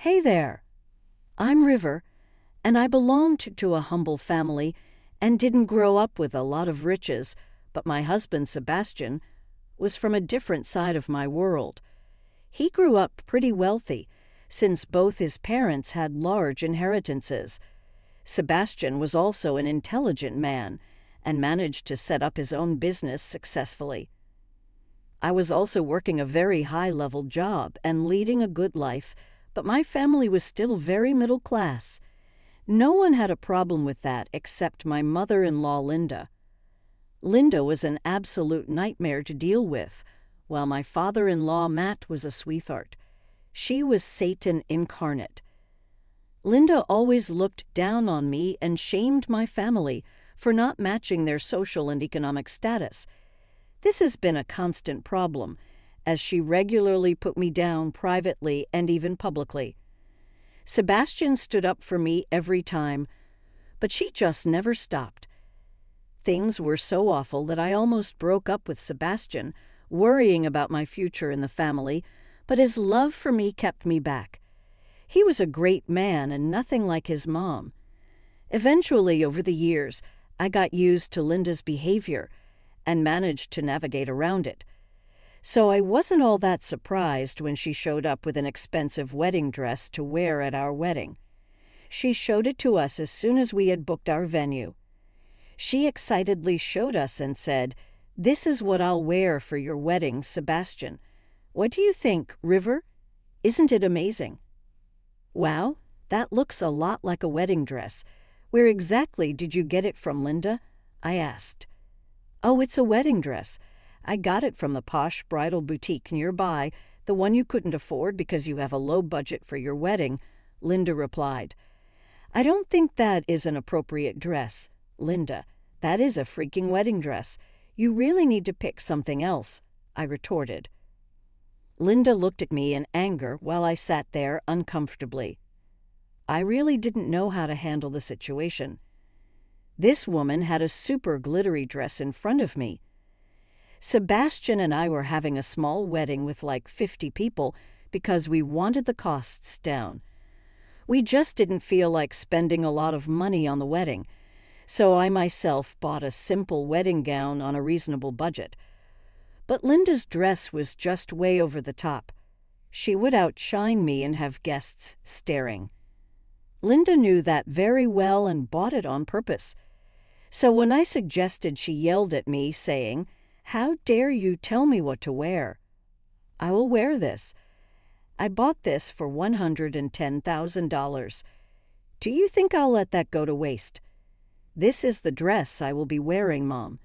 Hey there, I'm River, and I belonged to a humble family and didn't grow up with a lot of riches, but my husband, Sebastian, was from a different side of my world. He grew up pretty wealthy, since both his parents had large inheritances. Sebastian was also an intelligent man and managed to set up his own business successfully. I was also working a very high-level job and leading a good life, but my family was still very middle class. No one had a problem with that except my mother-in-law, Linda. Linda was an absolute nightmare to deal with, while my father-in-law, Matt, was a sweetheart. She was Satan incarnate. Linda always looked down on me and shamed my family for not matching their social and economic status. This has been a constant problem, as she regularly put me down privately and even publicly. Sebastian stood up for me every time, but she just never stopped. Things were so awful that I almost broke up with Sebastian, worrying about my future in the family, but his love for me kept me back. He was a great man and nothing like his mom. Eventually, over the years, I got used to Linda's behavior and managed to navigate around it. So I wasn't all that surprised when she showed up with an expensive wedding dress to wear at our wedding. She showed it to us as soon as we had booked our venue. She excitedly showed us and said, "This is what I'll wear for your wedding, Sebastian. What do you think, River? Isn't it amazing?" "Wow, that looks a lot like a wedding dress. Where exactly did you get it from, Linda?" I asked. "Oh, it's a wedding dress. I got it from the posh bridal boutique nearby, the one you couldn't afford because you have a low budget for your wedding," Linda replied. "I don't think that is an appropriate dress, Linda. That is a freaking wedding dress. You really need to pick something else," I retorted. Linda looked at me in anger while I sat there uncomfortably. I really didn't know how to handle the situation. This woman had a super glittery dress in front of me. Sebastian and I were having a small wedding with like 50 people because we wanted the costs down. We just didn't feel like spending a lot of money on the wedding, so I myself bought a simple wedding gown on a reasonable budget. But Linda's dress was just way over the top. She would outshine me and have guests staring. Linda knew that very well and bought it on purpose. So when I suggested, she yelled at me, saying, "How dare you tell me what to wear? I will wear this. I bought this for $110,000. Do you think I'll let that go to waste? This is the dress I will be wearing, Mom.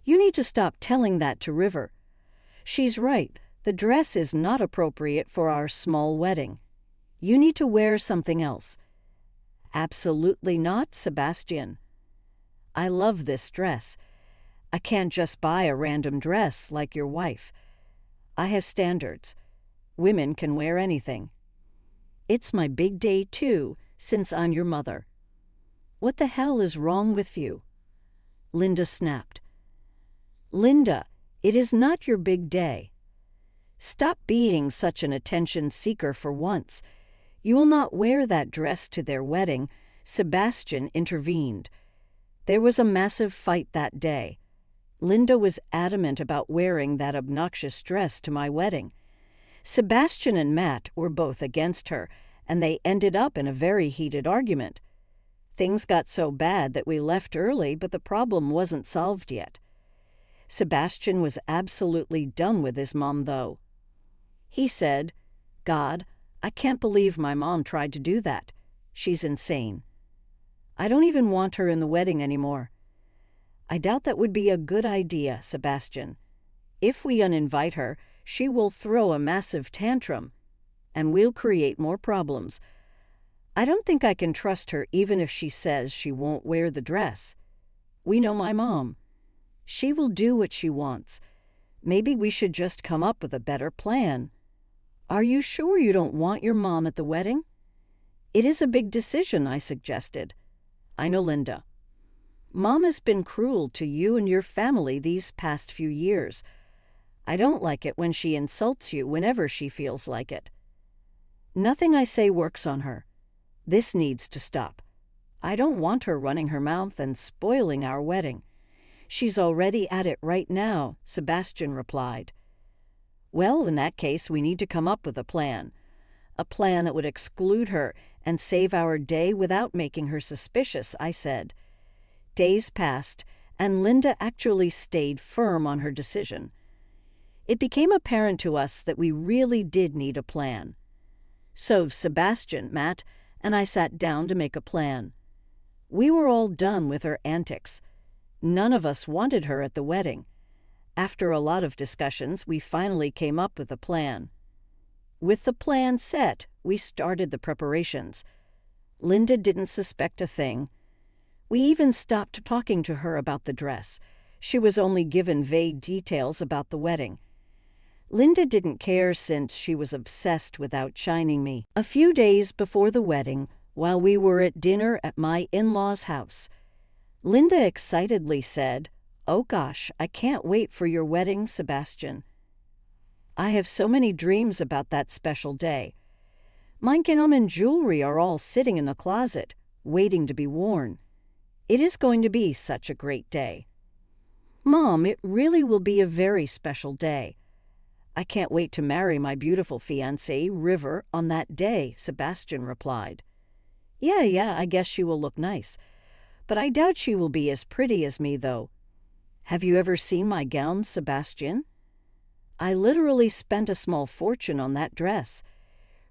You need to stop telling that to River. She's right. The dress is not appropriate for our small wedding. You need to wear something else." "Absolutely not, Sebastian. I love this dress. I can't just buy a random dress like your wife. I have standards. Women can wear anything. It's my big day too, since I'm your mother." "What the hell is wrong with you?" Linda snapped. "Linda, it is not your big day. Stop being such an attention seeker for once. You will not wear that dress to their wedding," Sebastian intervened. There was a massive fight that day. Linda was adamant about wearing that obnoxious dress to my wedding. Sebastian and Matt were both against her, and they ended up in a very heated argument. Things got so bad that we left early, but the problem wasn't solved yet. Sebastian was absolutely done with his mom, though. He said, "God, I can't believe my mom tried to do that. She's insane. I don't even want her in the wedding anymore." "I doubt that would be a good idea, Sebastian. If we uninvite her, she will throw a massive tantrum, and we'll create more problems. I don't think I can trust her even if she says she won't wear the dress. We know my mom. She will do what she wants. Maybe we should just come up with a better plan." "Are you sure you don't want your mom at the wedding?" "It is a big decision," I suggested. "I know Linda. Mom has been cruel to you and your family these past few years. I don't like it when she insults you whenever she feels like it." Nothing I say works on her. This needs to stop. I don't want her running her mouth and spoiling our wedding. She's already at it right now, Sebastian replied. Well, in that case, we need to come up with a plan. A plan that would exclude her and save our day without making her suspicious, I said. Days passed, and Linda actually stayed firm on her decision. It became apparent to us that we really did need a plan. So Sebastian, Matt, and I sat down to make a plan. We were all done with her antics. None of us wanted her at the wedding. After a lot of discussions, we finally came up with a plan. With the plan set, we started the preparations. Linda didn't suspect a thing. We even stopped talking to her about the dress. She was only given vague details about the wedding. Linda didn't care since she was obsessed with outshining me. A few days before the wedding, while we were at dinner at my in-laws' house, Linda excitedly said, "Oh gosh, I can't wait for your wedding, Sebastian. I have so many dreams about that special day. My gown and jewelry are all sitting in the closet, waiting to be worn. It is going to be such a great day. Mom, it really will be a very special day. I can't wait to marry my beautiful fiancée, River, on that day," Sebastian replied. Yeah, I guess she will look nice. But I doubt she will be as pretty as me, though. Have you ever seen my gown, Sebastian? I literally spent a small fortune on that dress.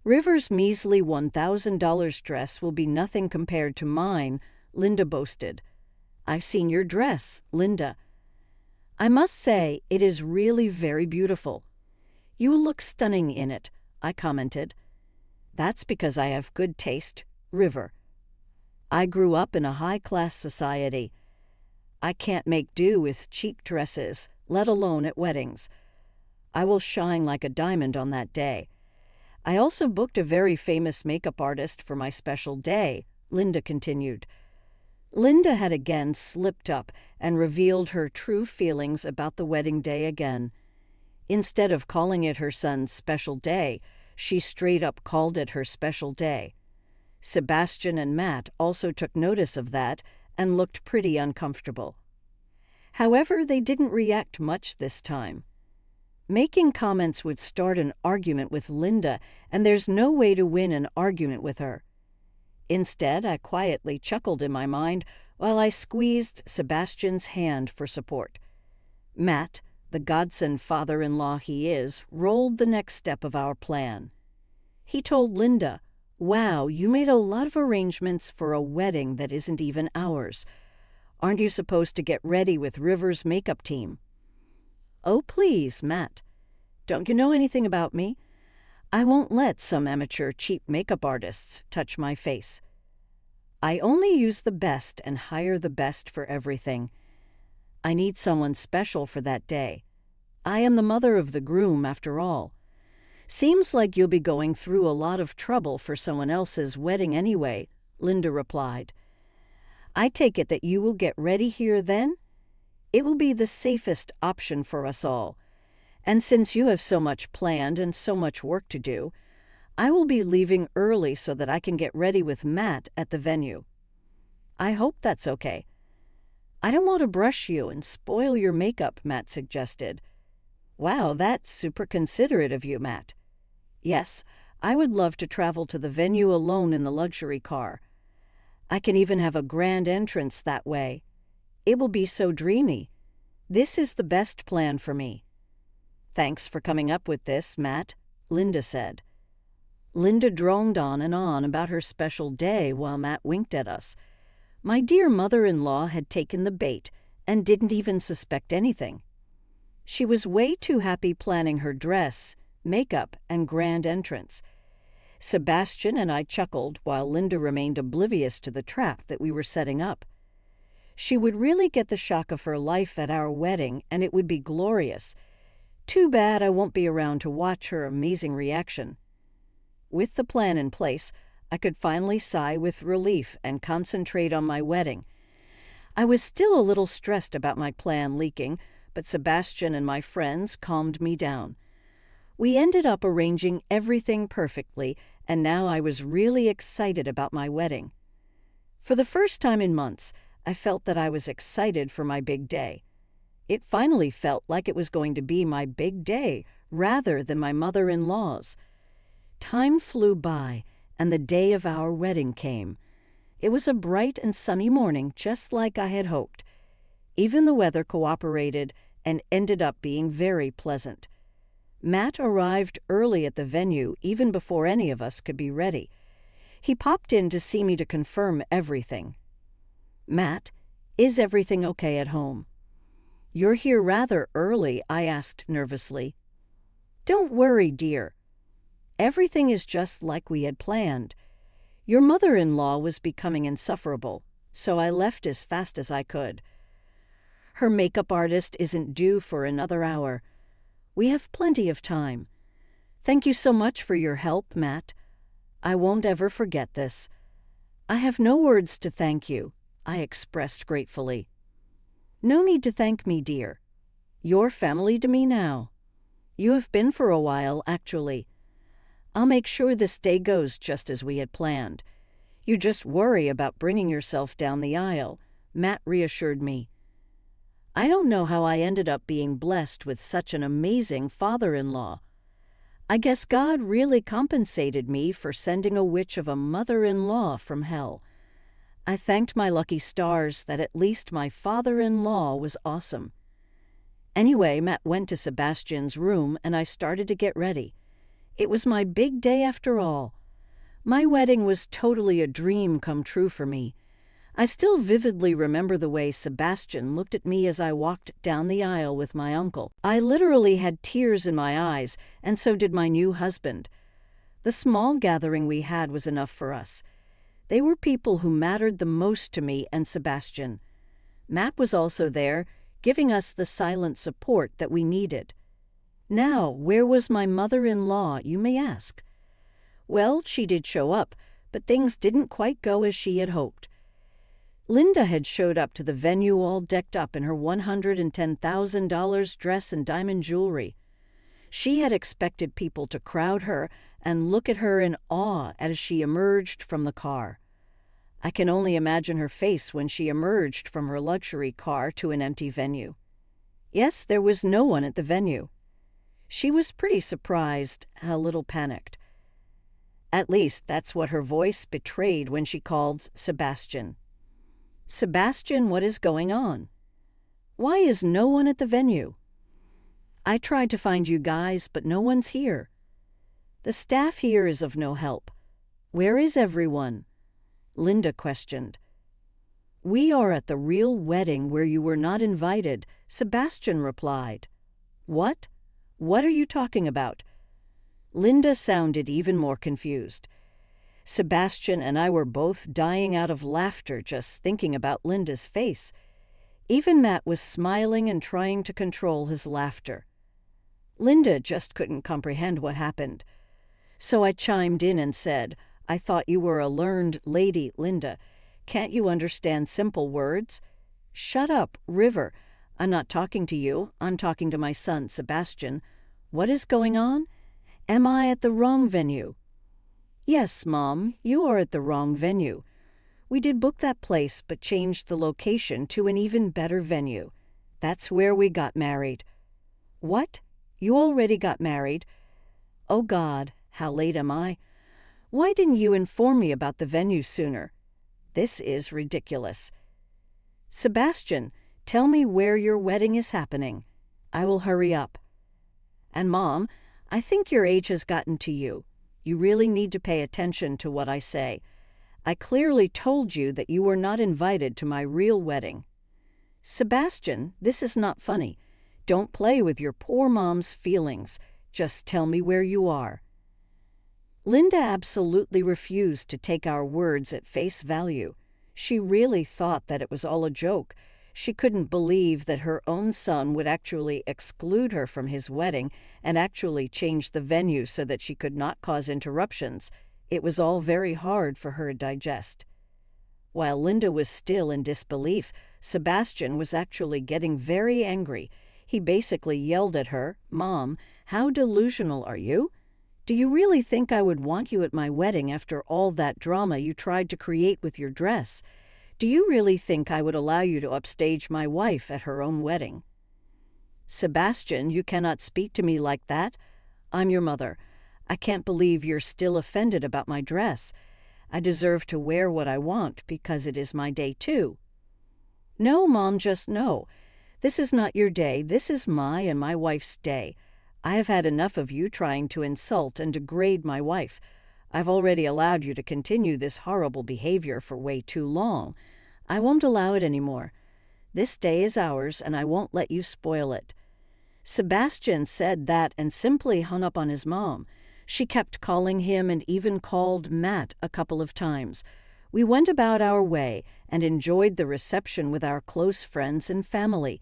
River's measly $1,000 dress will be nothing compared to mine, Linda boasted. I've seen your dress, Linda. I must say, it is really very beautiful. You look stunning in it, I commented. That's because I have good taste, River. I grew up in a high-class society. I can't make do with cheap dresses, let alone at weddings. I will shine like a diamond on that day. I also booked a very famous makeup artist for my special day, Linda continued. Linda had again slipped up and revealed her true feelings about the wedding day again. Instead of calling it her son's special day, she straight up called it her special day. Sebastian and Matt also took notice of that and looked pretty uncomfortable. However, they didn't react much this time. Making comments would start an argument with Linda, and there's no way to win an argument with her. Instead, I quietly chuckled in my mind while I squeezed Sebastian's hand for support. Matt, the godson father-in-law he is, rolled the next step of our plan. He told Linda, "Wow, you made a lot of arrangements for a wedding that isn't even ours. Aren't you supposed to get ready with River's makeup team?" "Oh, please, Matt. Don't you know anything about me? I won't let some amateur cheap makeup artists touch my face. I only use the best and hire the best for everything. I need someone special for that day. I am the mother of the groom, after all. Seems like you'll be going through a lot of trouble for someone else's wedding anyway," Linda replied. "I take it that you will get ready here then? It will be the safest option for us all. And since you have so much planned and so much work to do, I will be leaving early so that I can get ready with Matt at the venue. I hope that's okay. I don't want to brush you and spoil your makeup," Matt suggested. "Wow, that's super considerate of you, Matt. Yes, I would love to travel to the venue alone in the luxury car. I can even have a grand entrance that way. It will be so dreamy. This is the best plan for me." "Thanks for coming up with this, Matt," Linda said. Linda droned on and on about her special day while Matt winked at us. My dear mother-in-law had taken the bait and didn't even suspect anything. She was way too happy planning her dress, makeup, and grand entrance. Sebastian and I chuckled while Linda remained oblivious to the trap that we were setting up. She would really get the shock of her life at our wedding, and it would be glorious. Too bad I won't be around to watch her amazing reaction. With the plan in place, I could finally sigh with relief and concentrate on my wedding. I was still a little stressed about my plan leaking, but Sebastian and my friends calmed me down. We ended up arranging everything perfectly and now I was really excited about my wedding. For the first time in months, I felt that I was excited for my big day. It finally felt like it was going to be my big day rather than my mother-in-law's. Time flew by, and the day of our wedding came. It was a bright and sunny morning, just like I had hoped. Even the weather cooperated and ended up being very pleasant. Matt arrived early at the venue, even before any of us could be ready. He popped in to see me to confirm everything. "Matt, is everything okay at home?" "You're here rather early," I asked nervously. "Don't worry, dear. Everything is just like we had planned. Your mother-in-law was becoming insufferable, so I left as fast as I could. Her makeup artist isn't due for another hour. We have plenty of time. Thank you so much for your help, Matt. I won't ever forget this." "I have no words to thank you," I expressed gratefully. "No need to thank me, dear. You're family to me now. You have been for a while, actually. I'll make sure this day goes just as we had planned. You just worry about bringing yourself down the aisle," Matt reassured me. I don't know how I ended up being blessed with such an amazing father-in-law. I guess God really compensated me for sending a witch of a mother-in-law from hell. I thanked my lucky stars that at least my father-in-law was awesome. Anyway, Matt went to Sebastian's room and I started to get ready. It was my big day after all. My wedding was totally a dream come true for me. I still vividly remember the way Sebastian looked at me as I walked down the aisle with my uncle. I literally had tears in my eyes, and so did my new husband. The small gathering we had was enough for us. They were people who mattered the most to me and Sebastian. Matt was also there, giving us the silent support that we needed. Now, where was my mother-in-law, you may ask? Well, she did show up, but things didn't quite go as she had hoped. Linda had showed up to the venue all decked up in her $110,000 dress and diamond jewelry. She had expected people to crowd her and look at her in awe as she emerged from the car. I can only imagine her face when she emerged from her luxury car to an empty venue. Yes, there was no one at the venue. She was pretty surprised, a little panicked. At least that's what her voice betrayed when she called Sebastian. "Sebastian, what is going on? Why is no one at the venue? I tried to find you guys, but no one's here. The staff here is of no help. Where is everyone?" Linda questioned. "We are at the real wedding where you were not invited," Sebastian replied. "What? What are you talking about?" Linda sounded even more confused. Sebastian and I were both dying out of laughter just thinking about Linda's face. Even Matt was smiling and trying to control his laughter. Linda just couldn't comprehend what happened. So I chimed in and said, "I thought you were a learned lady, Linda. Can't you understand simple words?" "Shut up, River. I'm not talking to you. I'm talking to my son, Sebastian. What is going on? Am I at the wrong venue?" "Yes, Mom, you are at the wrong venue. We did book that place but changed the location to an even better venue. That's where we got married." "What? You already got married? Oh God, how late am I? Why didn't you inform me about the venue sooner? This is ridiculous. Sebastian, tell me where your wedding is happening. I will hurry up. And Mom, I think your age has gotten to you. You really need to pay attention to what I say. I clearly told you that you were not invited to my real wedding. Sebastian, this is not funny. Don't play with your poor mom's feelings. Just tell me where you are." Linda absolutely refused to take our words at face value. She really thought that it was all a joke. She couldn't believe that her own son would actually exclude her from his wedding and actually change the venue so that she could not cause interruptions. It was all very hard for her to digest. While Linda was still in disbelief, Sebastian was actually getting very angry. He basically yelled at her, "Mom, how delusional are you? Do you really think I would want you at my wedding after all that drama you tried to create with your dress? Do you really think I would allow you to upstage my wife at her own wedding?" "Sebastian, you cannot speak to me like that. I'm your mother. I can't believe you're still offended about my dress. I deserve to wear what I want because it is my day too." "No, Mom, just no. This is not your day. This is my and my wife's day. I have had enough of you trying to insult and degrade my wife. I've already allowed you to continue this horrible behavior for way too long. I won't allow it anymore. This day is ours, and I won't let you spoil it." Sebastian said that and simply hung up on his mom. She kept calling him and even called Matt a couple of times. We went about our way and enjoyed the reception with our close friends and family.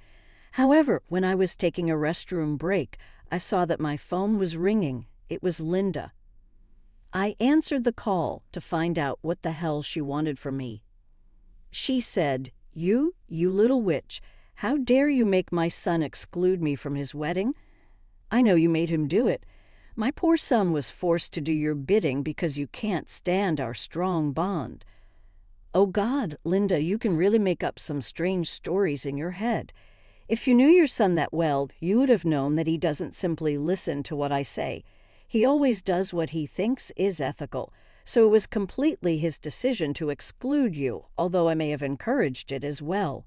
However, when I was taking a restroom break, I saw that my phone was ringing. It was Linda. I answered the call to find out what the hell she wanted from me. She said, You little witch, how dare you make my son exclude me from his wedding? I know you made him do it. My poor son was forced to do your bidding because you can't stand our strong bond. Oh God, Linda, you can really make up some strange stories in your head. If you knew your son that well, you would have known that he doesn't simply listen to what I say. He always does what he thinks is ethical, so it was completely his decision to exclude you, although I may have encouraged it as well.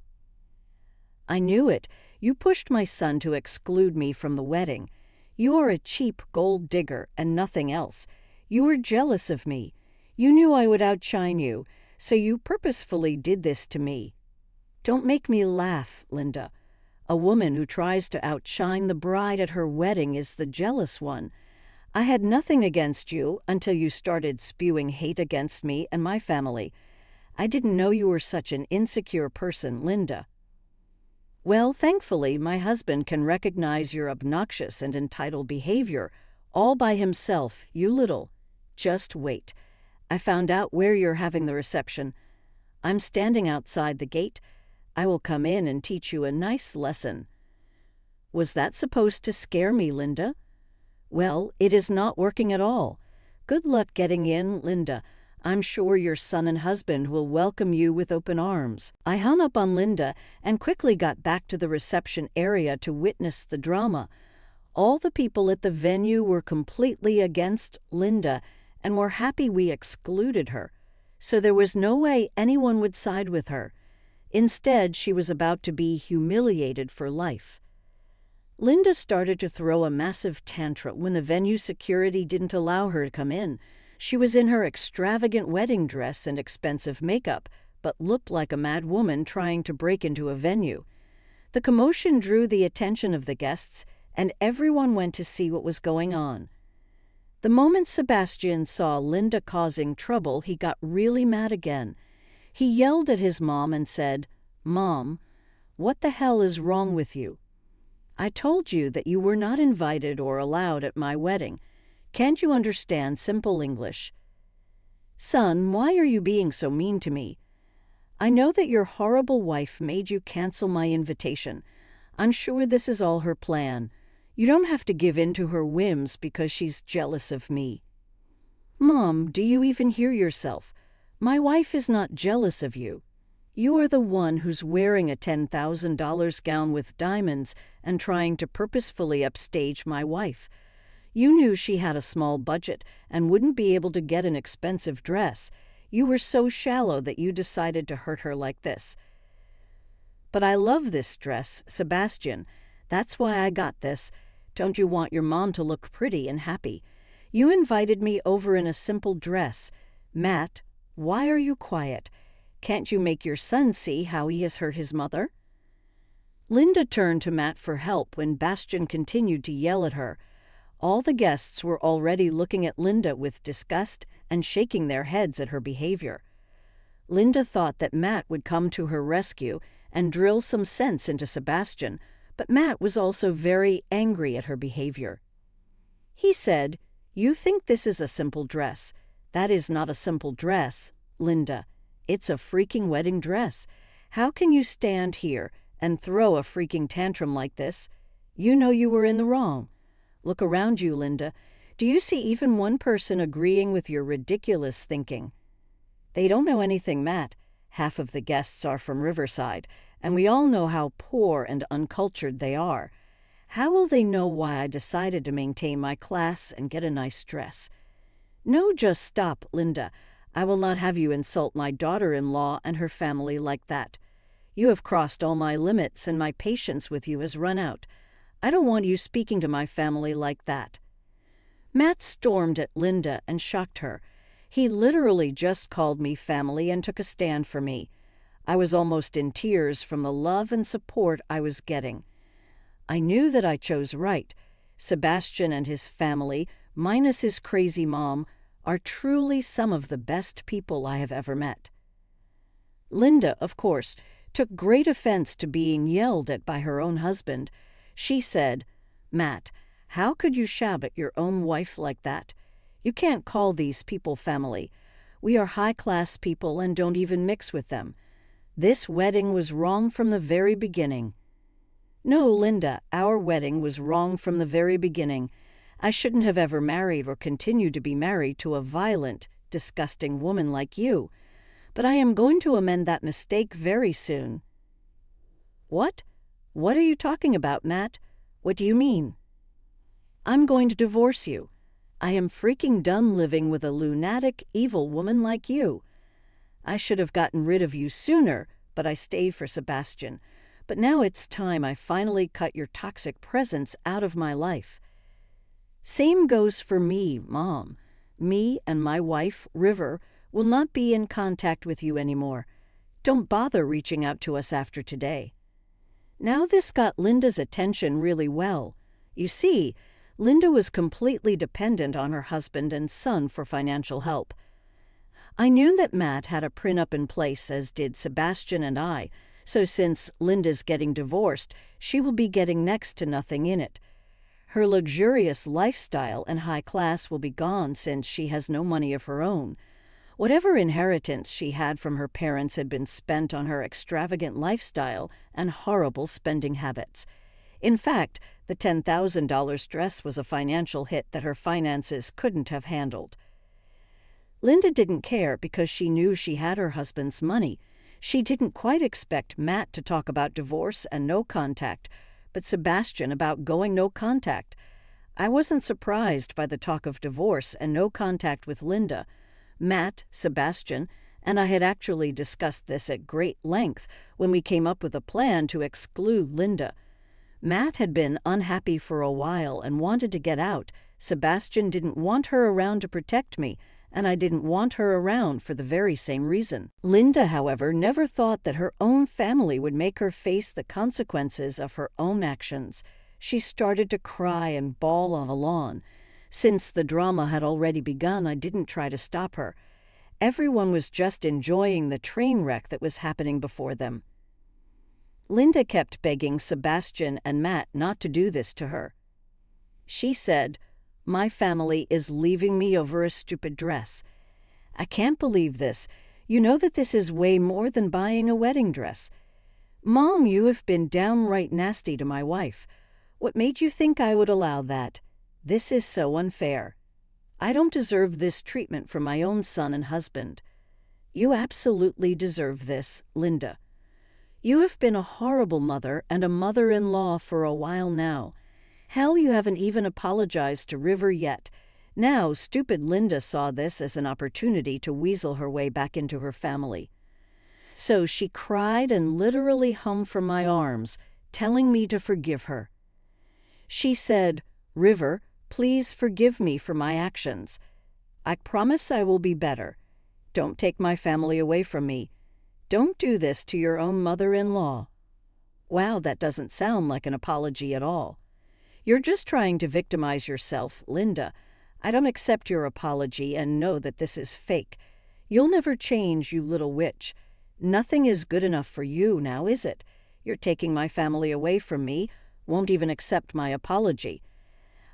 I knew it. You pushed my son to exclude me from the wedding. You are a cheap gold digger and nothing else. You were jealous of me. You knew I would outshine you, so you purposefully did this to me. Don't make me laugh, Linda. A woman who tries to outshine the bride at her wedding is the jealous one. I had nothing against you until you started spewing hate against me and my family. I didn't know you were such an insecure person, Linda. Well, thankfully, my husband can recognize your obnoxious and entitled behavior all by himself, you little. Just wait. I found out where you're having the reception. I'm standing outside the gate. I will come in and teach you a nice lesson. Was that supposed to scare me, Linda? Well, it is not working at all. Good luck getting in, Linda. I'm sure your son and husband will welcome you with open arms. I hung up on Linda and quickly got back to the reception area to witness the drama. All the people at the venue were completely against Linda and were happy we excluded her, so there was no way anyone would side with her. Instead, she was about to be humiliated for life. Linda started to throw a massive tantrum when the venue security didn't allow her to come in. She was in her extravagant wedding dress and expensive makeup, but looked like a mad woman trying to break into a venue. The commotion drew the attention of the guests, and everyone went to see what was going on. The moment Sebastian saw Linda causing trouble, he got really mad again. He yelled at his mom and said, "Mom, what the hell is wrong with you? I told you that you were not invited or allowed at my wedding. Can't you understand simple English? Son, why are you being so mean to me? I know that your horrible wife made you cancel my invitation. I'm sure this is all her plan. You don't have to give in to her whims because she's jealous of me." Mom, do you even hear yourself? My wife is not jealous of you. You are the one who's wearing a $10,000 gown with diamonds and trying to purposefully upstage my wife. You knew she had a small budget and wouldn't be able to get an expensive dress. You were so shallow that you decided to hurt her like this. But I love this dress, Sebastian. That's why I got this. Don't you want your mom to look pretty and happy? You invited me over in a simple dress. Matt, why are you quiet? Can't you make your son see how he has hurt his mother? Linda turned to Matt for help when Bastian continued to yell at her. All the guests were already looking at Linda with disgust and shaking their heads at her behavior. Linda thought that Matt would come to her rescue and drill some sense into Sebastian, but Matt was also very angry at her behavior. He said, "You think this is a simple dress. That is not a simple dress, Linda. It's a freaking wedding dress. How can you stand here and throw a freaking tantrum like this? You know you were in the wrong. Look around you, Linda. Do you see even one person agreeing with your ridiculous thinking? They don't know anything, Matt. Half of the guests are from Riverside, and we all know how poor and uncultured they are. How will they know why I decided to maintain my class and get a nice dress? No, just stop, Linda. I will not have you insult my daughter-in-law and her family like that. You have crossed all my limits, and my patience with you has run out. I don't want you speaking to my family like that. Matt stormed at Linda and shocked her. He literally just called me family and took a stand for me. I was almost in tears from the love and support I was getting. I knew that I chose right. Sebastian and his family, minus his crazy mom, are truly some of the best people I have ever met. Linda, of course, took great offense to being yelled at by her own husband. She said, "Matt, how could you shout at your own wife like that? You can't call these people family. We are high-class people and don't even mix with them. This wedding was wrong from the very beginning." No, Linda, our wedding was wrong from the very beginning. I shouldn't have ever married or continued to be married to a violent, disgusting woman like you. But I am going to amend that mistake very soon. What? What are you talking about, Matt? What do you mean? I'm going to divorce you. I am freaking done living with a lunatic, evil woman like you. I should have gotten rid of you sooner, but I stayed for Sebastian. But now it's time I finally cut your toxic presence out of my life. Same goes for me, Mom. Me and my wife, River, will not be in contact with you anymore. Don't bother reaching out to us after today. Now this got Linda's attention really well. You see, Linda was completely dependent on her husband and son for financial help. I knew that Matt had a prenup in place, as did Sebastian and I, so since Linda's getting divorced, she will be getting next to nothing in it. Her luxurious lifestyle and high class will be gone since she has no money of her own. Whatever inheritance she had from her parents had been spent on her extravagant lifestyle and horrible spending habits. In fact, the $10,000 dress was a financial hit that her finances couldn't have handled. Linda didn't care because she knew she had her husband's money. She didn't quite expect Matt to talk about divorce and no contact, but Sebastian about going no contact. I wasn't surprised by the talk of divorce and no contact with Linda. Matt, Sebastian, and I had actually discussed this at great length when we came up with a plan to exclude Linda. Matt had been unhappy for a while and wanted to get out. Sebastian didn't want her around to protect me, and I didn't want her around for the very same reason. Linda, however, never thought that her own family would make her face the consequences of her own actions. She started to cry and bawl on the lawn. Since the drama had already begun, I didn't try to stop her. Everyone was just enjoying the train wreck that was happening before them. Linda kept begging Sebastian and Matt not to do this to her. She said, "My family is leaving me over a stupid dress. I can't believe this. You know that this is way more than buying a wedding dress. Mom, you have been downright nasty to my wife. What made you think I would allow that? This is so unfair. I don't deserve this treatment from my own son and husband. You absolutely deserve this, Linda. You have been a horrible mother and a mother-in-law for a while now. Hell, you haven't even apologized to River yet. Now, stupid Linda saw this as an opportunity to weasel her way back into her family. So she cried and literally hung from my arms, telling me to forgive her. She said, 'River, please forgive me for my actions. I promise I will be better. Don't take my family away from me. Don't do this to your own mother-in-law.' Wow, that doesn't sound like an apology at all. You're just trying to victimize yourself, Linda. I don't accept your apology and know that this is fake. You'll never change, you little witch. Nothing is good enough for you now, is it? You're taking my family away from me, won't even accept my apology.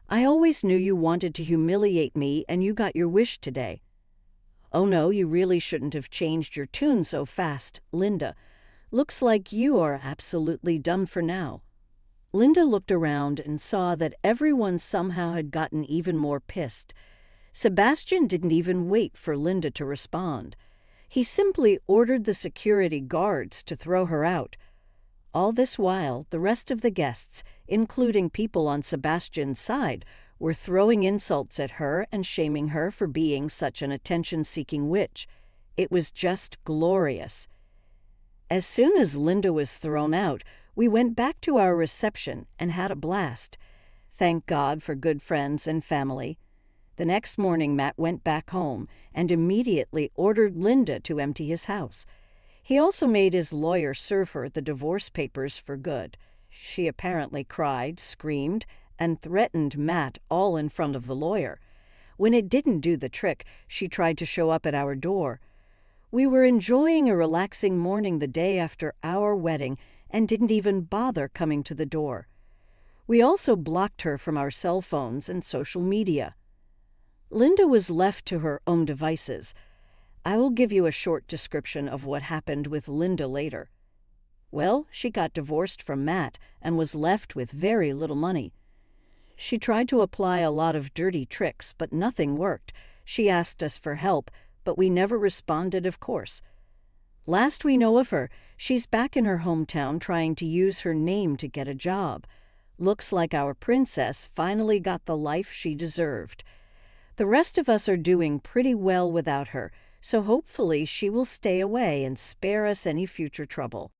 I always knew you wanted to humiliate me, and you got your wish today. Oh no, you really shouldn't have changed your tune so fast, Linda. Looks like you are absolutely done for now. Linda looked around and saw that everyone somehow had gotten even more pissed. Sebastian didn't even wait for Linda to respond. He simply ordered the security guards to throw her out. All this while, the rest of the guests, including people on Sebastian's side, were throwing insults at her and shaming her for being such an attention-seeking witch. It was just glorious. As soon as Linda was thrown out, we went back to our reception and had a blast. Thank God for good friends and family. The next morning, Matt went back home and immediately ordered Linda to empty his house. He also made his lawyer serve her the divorce papers for good. She apparently cried, screamed, and threatened Matt all in front of the lawyer. When it didn't do the trick, she tried to show up at our door. We were enjoying a relaxing morning the day after our wedding and didn't even bother coming to the door. We also blocked her from our cell phones and social media. Linda was left to her own devices. I will give you a short description of what happened with Linda later. Well, she got divorced from Matt and was left with very little money. She tried to apply a lot of dirty tricks, but nothing worked. She asked us for help, but we never responded, of course. Last we know of her, she's back in her hometown trying to use her name to get a job. Looks like our princess finally got the life she deserved. The rest of us are doing pretty well without her, so hopefully she will stay away and spare us any future trouble.